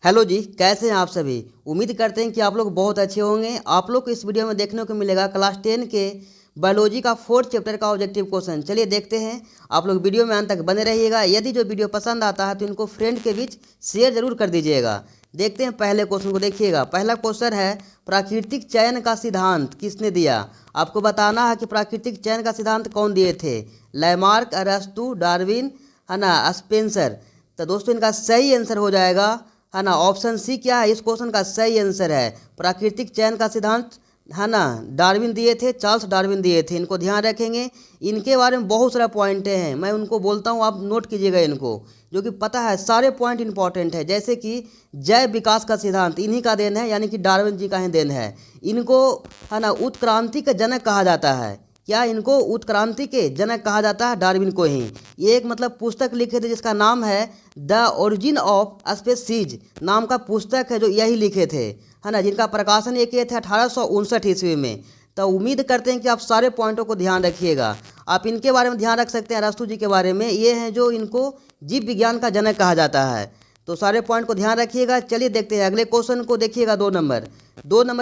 Hello जी, कैसे हैं आप सभी। उम्मीद करते हैं कि आप लोग बहुत अच्छे होंगे। आप लोग को इस वीडियो में देखने को मिलेगा क्लास 10 के बायोलॉजी का 4th चैप्टर का ऑब्जेक्टिव क्वेश्चन। चलिए देखते हैं। आप लोग वीडियो में अंत तक बने रहिएगा। यदि जो वीडियो पसंद आता है तो इनको फ्रेंड के बीच शेयर जरूर कर दीजिएगा। देखते हैं पहले क्वेश्चन को। देखिएगा, पहला क्वेश्चन है प्राकृतिक चयन का सिद्धांत किसने दिया। आपको बताना है कि प्राकृतिक चयन का सिद्धांत कौन दिए थे। लैमार्क, अरस्तु, डार्विन, है ना, स्पेंसर। तो दोस्तों इनका सही आंसर हो जाएगा, है ना, ऑप्शन सी क्या है इस क्वेश्चन का सही आंसर है। प्राकृतिक चयन का सिद्धांत, है ना, डार्विन दिए थे, चार्ल्स डार्विन दिए थे। इनको ध्यान रखेंगे। इनके बारे में बहुत सारा पॉइंट हैं, मैं उनको बोलता हूँ, आप नोट कीजिएगा इनको, जो कि पता है सारे पॉइंट इंपॉर्टेंट है। जैसे कि जैव विकास का सिद्धांत इन्हीं का देन है, यानी कि डार्विन जी का ही देन है। इनको, है ना, उत्क्रांति का जनक कहा जाता है। क्या इनको उत्क्रांति के जनक कहा जाता है, डार्विन को ही। ये एक मतलब पुस्तक लिखे थे जिसका नाम है द ओरिजिन ऑफ स्पीसीज नाम का पुस्तक है, जो यही लिखे थे, है ना, जिनका प्रकाशन ये किए थे 1859 ईस्वी में। तो उम्मीद करते हैं कि आप सारे पॉइंटों को ध्यान रखिएगा। आप इनके बारे में ध्यान रख सकते हैं, अरस्तु जी के बारे में। ये हैं जो इनको जीव विज्ञान का जनक कहा जाता है। तो सारे पॉइंट को ध्यान रखिएगा। चलिए देखते हैं अगले क्वेश्चन को। देखिएगा 2 नंबर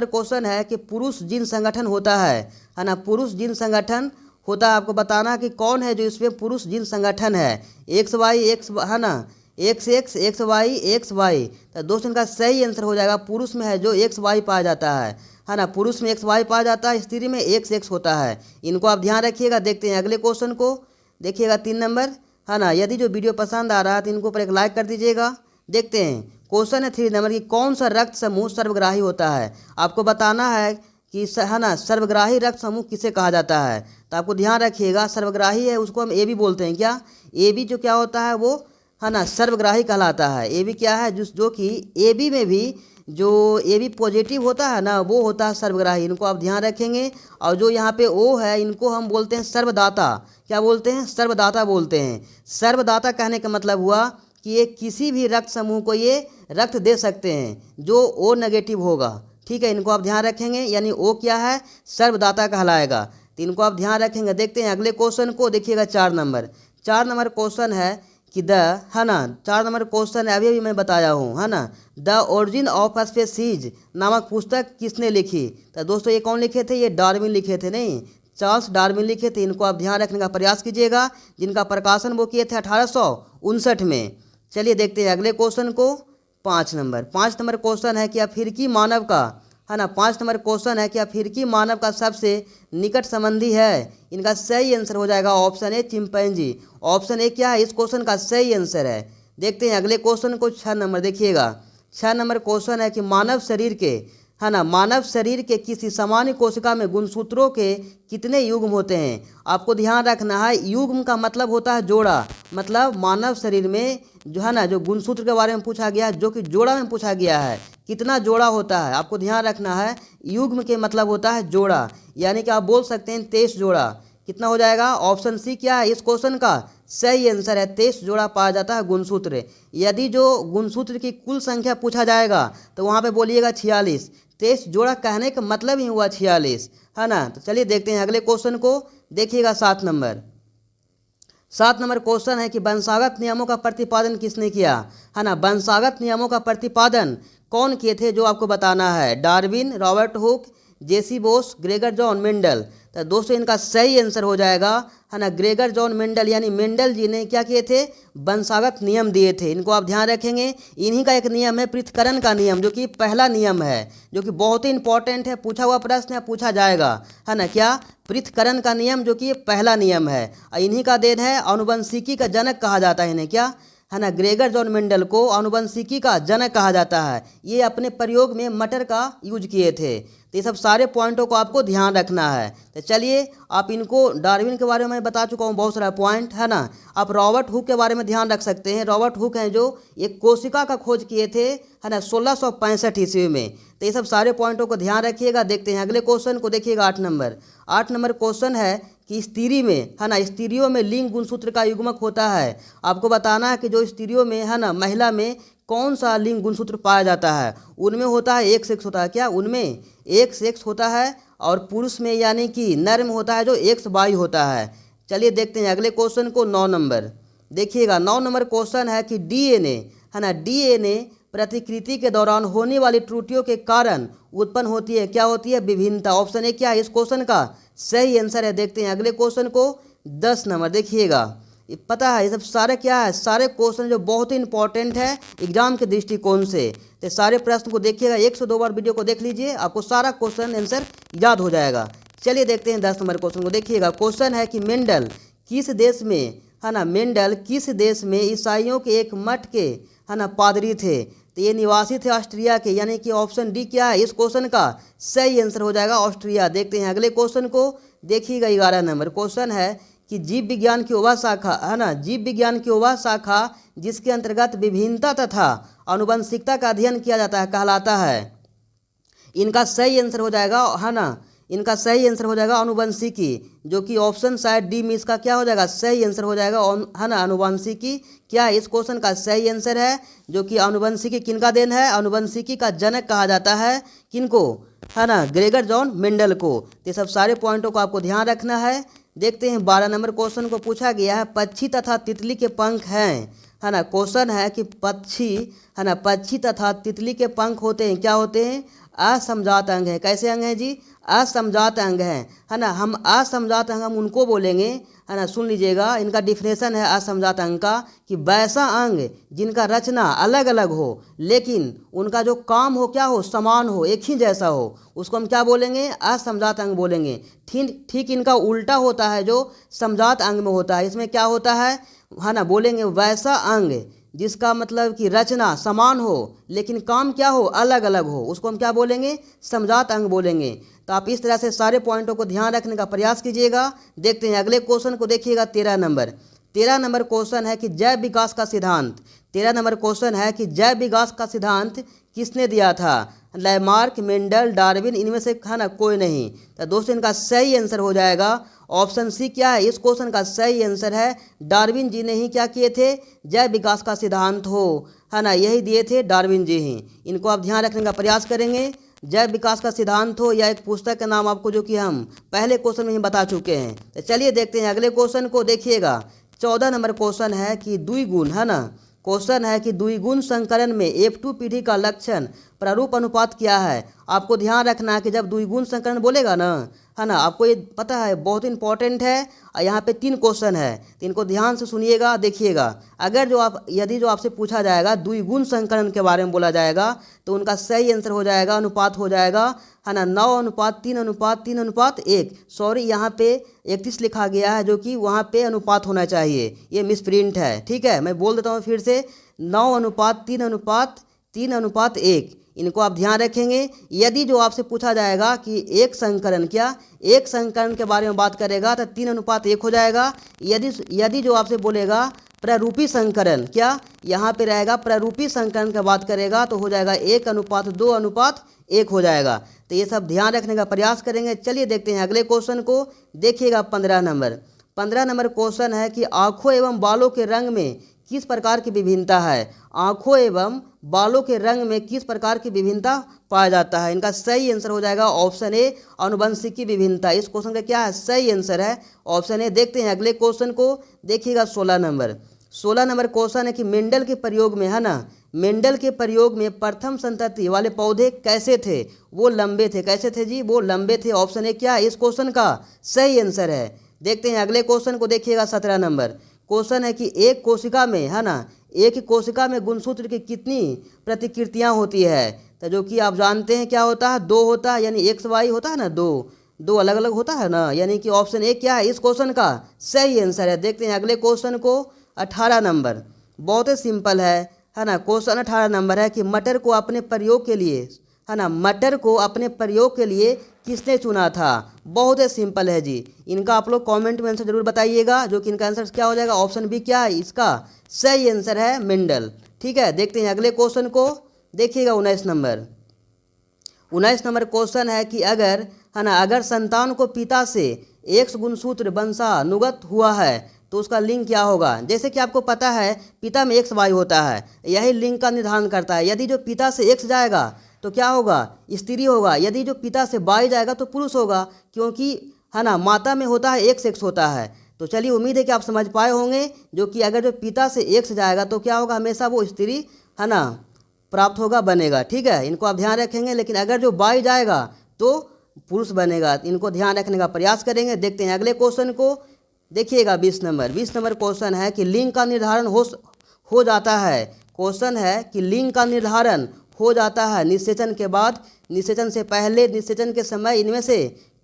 क्वेश्चन है कि पुरुष जीन संगठन होता है ना, पुरुष जीन संगठन होता है। आपको बताना कि कौन है जो इसमें पुरुष जीन संगठन है। एक्स वाई एक्स, है ना, X X X Y X Y. तो दोस्तों इनका सही आंसर हो जाएगा, पुरुष में है जो एक्स वाई पाया जाता है ना, पुरुष में एक्स वाई पाया जाता है, स्त्री में एक्स एक्स होता है। इनको आप ध्यान रखिएगा। देखते हैं अगले क्वेश्चन को। देखिएगा 3 नंबर, है ना। यदि जो वीडियो पसंद आ रहा है तो इनको ऊपर एक लाइक कर दीजिएगा। देखते हैं क्वेश्चन है 3 नंबर की, कौन सा रक्त समूह सर्वग्राही होता है। आपको बताना है कि, है ना, सर्वग्राही रक्त समूह किसे कहा जाता है। तो आपको ध्यान रखिएगा, सर्वग्राही है उसको हम ए बी बोलते हैं। क्या ए बी जो क्या होता है वो, है ना, सर्वग्राही कहलाता है। ए बी क्या है, जो कि ए बी में भी जो ए बी पॉजिटिव होता है ना, वो होता है सर्वग्राही। इनको आप ध्यान रखेंगे। और जो यहाँ पे ओ है, इनको हम बोलते हैं सर्वदाता। क्या बोलते हैं, सर्वदाता बोलते हैं। सर्वदाता कहने का मतलब हुआ कि ये किसी भी रक्त समूह को ये रक्त दे सकते हैं जो ओ नेगेटिव होगा। ठीक है, इनको आप ध्यान रखेंगे, यानी ओ क्या है, सर्वदाता कहलाएगा। तो इनको आप ध्यान रखेंगे। देखते हैं अगले क्वेश्चन को। देखिएगा 4 नंबर क्वेश्चन है कि है ना, 4 नंबर क्वेश्चन है, अभी मैं बताया हूँ, है ना, द ओरिजिन ऑफ स्पीसीज नामक पुस्तक किसने लिखी। तो दोस्तों ये कौन लिखे थे, ये डार्विन लिखे थे, नहीं, चार्ल्स डार्विन लिखे थे। इनको आप ध्यान रखने का प्रयास कीजिएगा, जिनका प्रकाशन वो किए थे 1859 में। चलिए देखते हैं अगले क्वेश्चन को। 5 नंबर क्वेश्चन है कि अफ्रीकी मानव का, है ना, 5 नंबर क्वेश्चन है कि अफ्रीकी मानव का सबसे निकट संबंधी है। इनका सही आंसर हो जाएगा option A, chimpanzee. Option A क्या है इस क्वेश्चन का सही आंसर है। देखते हैं अगले क्वेश्चन को। 6 नंबर देखिएगा, 6 नंबर क्वेश्चन है कि मानव शरीर के, है ना, मानव शरीर के किसी सामान्य कोशिका में गुणसूत्रों के कितने युग्म होते हैं। आपको ध्यान रखना है, युग्म का मतलब होता है जोड़ा। मतलब मानव शरीर में जो है ना, जो गुणसूत्र के बारे में पूछा गया है, जो कि जोड़ा में पूछा गया है, कितना जोड़ा होता है। आपको ध्यान रखना है, युग्म के मतलब होता है जोड़ा, यानी कि आप बोल सकते हैं 23 जोड़ा। कितना हो जाएगा, ऑप्शन सी क्या है इस क्वेश्चन का सही आंसर है, 23 जोड़ा पाया जाता है गुणसूत्र। यदि जो गुणसूत्र की कुल संख्या पूछा जाएगा तो वहाँ पे बोलिएगा 46। 23 जोड़ा कहने का मतलब ही हुआ 46, है ना। तो चलिए देखते हैं अगले क्वेश्चन को। देखिएगा 7 नंबर क्वेश्चन है कि वंशागत नियमों का प्रतिपादन किसने किया, है ना। वंशागत नियमों का प्रतिपादन कौन किए थे, जो आपको बताना है। डार्विन, रॉबर्ट हुक, जेसी बोस, ग्रेगर जॉन मेंडल। तो दोस्तों इनका सही आंसर हो जाएगा, है ना, ग्रेगर जॉन मेंडल, यानी मेंडल जी ने क्या किए थे, वंशागत नियम दिए थे। इनको आप ध्यान रखेंगे। इन्हीं का एक नियम है पृथक्करण का नियम, जो कि पहला नियम है, जो कि बहुत ही इंपॉर्टेंट है, पूछा हुआ प्रश्न है, पूछा जाएगा, है ना। क्या, पृथक्करण का नियम, जो कि पहला नियम है। इन्हीं का देन है। आनुवंशिकी का जनक कहा जाता है इन्हें। क्या, है ना, ग्रेगर जॉन मेंडल को आनुवंशिकी का जनक कहा जाता है। ये अपने प्रयोग में मटर का यूज किए थे। तो ये सब सारे पॉइंटों को आपको ध्यान रखना है। तो चलिए, आप इनको, डार्विन के बारे में मैं बता चुका हूँ बहुत सारा पॉइंट, है ना। आप रॉबर्ट हुक के बारे में ध्यान रख सकते हैं। रॉबर्ट हुक हैं जो एक कोशिका का खोज किए थे, है ना, 1665 ईस्वी में। तो ये सब सारे पॉइंटों को ध्यान रखिएगा। देखते हैं अगले क्वेश्चन को। देखिएगा 8 नंबर क्वेश्चन है कि स्त्री में, है ना, स्त्रियों में लिंग गुणसूत्र का युग्मक होता है। आपको बताना है कि जो स्त्रियों में, है ना, महिला में कौन सा लिंग गुणसूत्र पाया जाता है। उनमें होता है एक्स एक्स होता है। क्या, उनमें एक्स एक्स होता है। और पुरुष में, यानी कि नर में होता है जो एक्स वाई होता है। चलिए देखते हैं अगले क्वेश्चन को। 9 नंबर देखिएगा, 9 नंबर क्वेश्चन है कि डीएनए, है ना, डीएनए प्रतिकृति के दौरान होने वाली त्रुटियों के कारण उत्पन्न होती है, क्या होती है, विभिन्नता। ऑप्शन ए क्या है इस क्वेश्चन का सही आंसर है। देखते हैं अगले क्वेश्चन को, 10 नंबर। देखिएगा पता है ये सब सारे क्या है, सारे क्वेश्चन जो बहुत ही इंपॉर्टेंट है एग्जाम के दृष्टिकोण से। तो सारे प्रश्न को देखिएगा, 102 बार वीडियो को देख लीजिए, आपको सारा क्वेश्चन आंसर याद हो जाएगा। चलिए देखते हैं 10 नंबर क्वेश्चन को। देखिएगा क्वेश्चन है कि मेंडल किस देश में, है ना, मेंडल किस देश में ईसाइयों के एक मठ के, है ना, पादरी थे। तो ये निवासी थे ऑस्ट्रिया के, यानी कि ऑप्शन डी क्या है इस क्वेश्चन का सही आंसर हो जाएगा ऑस्ट्रिया। देखते हैं अगले क्वेश्चन को। देखिएगा 11 नंबर क्वेश्चन है कि जीव विज्ञान की वह शाखा, है ना, जीव विज्ञान की वह शाखा जिसके अंतर्गत विभिन्नता तथा आनुवंशिकता का अध्ययन किया जाता है कहलाता है। इनका सही आंसर हो जाएगा, है ना, इनका सही आंसर हो जाएगा आनुवंशिकी, जो कि ऑप्शन शायद डी में इसका क्या हो जाएगा सही आंसर हो जाएगा, है ना। आनुवंशिकी क्या है इस क्वेश्चन का सही आंसर है, जो कि आनुवंशिकी किनका देन है, आनुवंशिकी का जनक कहा जाता है किनको, है ना, ग्रेगर जॉन मेंडल को। ये सब सारे पॉइंटों को आपको ध्यान रखना है। देखते हैं 12 नंबर क्वेश्चन को पूछा गया है, पक्षी तथा तितली के पंख हैं, है ना। क्वेश्चन है कि पक्षी, है ना, पक्षी तथा तितली के पंख होते हैं, क्या होते हैं, असमजात अंग है। कैसे अंग है जी, असमजात अंग है ना। हम असमजात अंग हम उनको बोलेंगे, है ना, सुन लीजिएगा, इनका डिफिनेशन है असमजात अंग का कि वैसा अंग जिनका रचना अलग अलग हो लेकिन उनका जो काम हो क्या हो, समान हो, एक ही जैसा हो, उसको हम क्या बोलेंगे, असमजात अंग बोलेंगे। ठीक इनका उल्टा होता है जो समजात अंग में होता है। इसमें क्या होता है ना, बोलेंगे वैसा अंग जिसका मतलब कि रचना समान हो लेकिन काम क्या हो, अलग अलग हो, उसको हम क्या बोलेंगे, समजात अंग बोलेंगे। तो आप इस तरह से सारे पॉइंटों को ध्यान रखने का प्रयास कीजिएगा। देखते हैं अगले क्वेश्चन को। देखिएगा 13 नंबर। 13 नंबर क्वेश्चन है कि जैव विकास का सिद्धांत, 13 नंबर क्वेश्चन है कि जैव विकास का सिद्धांत किसने दिया था, लैमार्क, मेंडल, डार्विन, इनमें से, है ना, कोई नहीं। तो दोस्तों इनका सही आंसर हो जाएगा ऑप्शन सी क्या है इस क्वेश्चन का सही आंसर है, डार्विन जी ने ही क्या किए थे, जैव विकास का सिद्धांत हो, है ना, यही दिए थे डार्विन जी ही। इनको आप ध्यान रखने का प्रयास करेंगे। जैव विकास का सिद्धांत हो या एक पुस्तक का नाम आपको जो कि हम पहले क्वेश्चन में ही बता चुके हैं। तो चलिए देखते हैं अगले क्वेश्चन को। देखिएगा 14 नंबर क्वेश्चन है कि द्विगुण, है ना, क्वेश्चन है कि द्विगुण संकरण में F2 पीढ़ी का लक्षण प्रारूप अनुपात क्या है। आपको ध्यान रखना है कि जब द्विगुण संकरण बोलेगा ना, है ना, आपको ये पता है बहुत इंपॉर्टेंट है। यहाँ पे 3 क्वेश्चन है, तो इनको ध्यान से सुनिएगा। देखिएगा अगर यदि जो आपसे पूछा जाएगा द्विगुण संकरण के बारे में बोला जाएगा तो उनका सही आंसर हो जाएगा अनुपात हो जाएगा, है ना, 9:3:3:1। सॉरी यहाँ पे 31 लिखा गया है जो कि वहाँ पे अनुपात होना चाहिए, ये मिस प्रिंट है। ठीक है, मैं बोल देता हूँ फिर से, 9:3:3:1। इनको आप ध्यान रखेंगे। यदि जो आपसे पूछा जाएगा कि एक संकरण, क्या एक संकरण के बारे में बात करेगा तो 3:1 हो जाएगा। यदि जो आपसे बोलेगा प्रारूपी संकरण, क्या यहाँ पे रहेगा प्रारूपी संकरण की बात करेगा तो हो जाएगा 1:2:1 हो जाएगा। तो ये सब ध्यान रखने का प्रयास करेंगे। चलिए देखते हैं अगले क्वेश्चन को। देखिएगा 15 नंबर। 15 नंबर क्वेश्चन है कि आँखों एवं बालों के रंग में किस प्रकार की विभिन्नता है। आँखों एवं बालों के रंग में किस प्रकार की विभिन्नता पाया जाता है। इनका सही आंसर हो जाएगा ऑप्शन ए, आनुवंशिकी विभिन्नता। इस क्वेश्चन का क्या है सही आंसर है ऑप्शन ए। देखते हैं अगले क्वेश्चन को। देखिएगा 16 नंबर। 16 नंबर क्वेश्चन है कि मेंडल के प्रयोग में, है ना, मेंडल के प्रयोग में प्रथम संतति वाले पौधे कैसे थे, वो लंबे थे। कैसे थे जी, वो लंबे थे। ऑप्शन ए क्या है इस क्वेश्चन का सही आंसर है। देखते हैं अगले क्वेश्चन को। देखिएगा 17 नंबर। क्वेश्चन है कि एक कोशिका में, है ना, एक कोशिका में गुणसूत्र की कितनी प्रतिकृतियां होती है। तो जो कि आप जानते हैं क्या होता है, 2 होता है, यानी XY होता है ना, दो अलग अलग होता है ना, यानी कि ऑप्शन ए क्या है इस क्वेश्चन का सही आंसर है। देखते हैं अगले क्वेश्चन को। 18 नंबर बहुत ही सिंपल है ना। क्वेश्चन 18 नंबर है कि मटर को अपने प्रयोग के लिए, है ना, मटर को अपने प्रयोग के लिए किसने चुना था। बहुत ही सिंपल है जी। इनका आप लोग कमेंट में आंसर जरूर बताइएगा, जो कि इनका आंसर क्या हो जाएगा ऑप्शन बी क्या है इसका सही आंसर है मेंडल। ठीक है, देखते हैं अगले क्वेश्चन को। देखिएगा 19 नंबर। 19 नंबर क्वेश्चन है कि अगर, है ना, अगर संतान को पिता से X गुणसूत्र वंशानुगत हुआ है तो उसका लिंग क्या होगा। जैसे कि आपको पता है पिता में XY होता है, यही लिंग का निर्धारण करता है। यदि जो पिता से X जाएगा तो क्या होगा, स्त्री होगा। यदि जो पिता से Y जाएगा तो पुरुष होगा, क्योंकि, है ना, माता में होता है XX होता है। तो चलिए उम्मीद है कि आप समझ पाए होंगे, जो कि अगर जो पिता से X जाएगा तो क्या होगा, हमेशा वो स्त्री, है ना, प्राप्त होगा, बनेगा। ठीक है, इनको आप ध्यान रखेंगे। लेकिन अगर जो बाई जाएगा तो पुरुष बनेगा। इनको ध्यान रखने का प्रयास करेंगे। देखते हैं अगले क्वेश्चन को। देखिएगा 20 नंबर क्वेश्चन है कि लिंग का निर्धारण हो जाता है। क्वेश्चन है कि लिंग का निर्धारण हो जाता है निषेचन के बाद, निषेचन से पहले, निषेचन के समय, इनमें से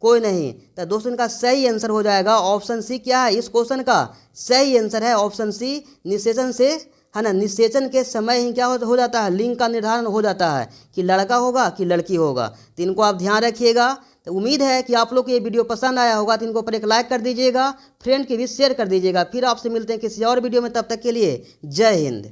कोई नहीं। तो दोस्तों इनका सही आंसर हो जाएगा ऑप्शन सी। क्या है इस क्वेश्चन का सही आंसर है ऑप्शन सी, निषेचन से, है ना। निषेचन के समय ही क्या हो जाता है, लिंग का निर्धारण हो जाता है कि लड़का होगा कि लड़की होगा। तो इनको आप ध्यान रखिएगा। तो उम्मीद है कि आप लोग को ये वीडियो पसंद आया होगा। तो इनको पर एक लाइक कर दीजिएगा, फ्रेंड के भी शेयर कर दीजिएगा। फिर आपसे मिलते हैं किसी और वीडियो में, तब तक के लिए जय हिंद।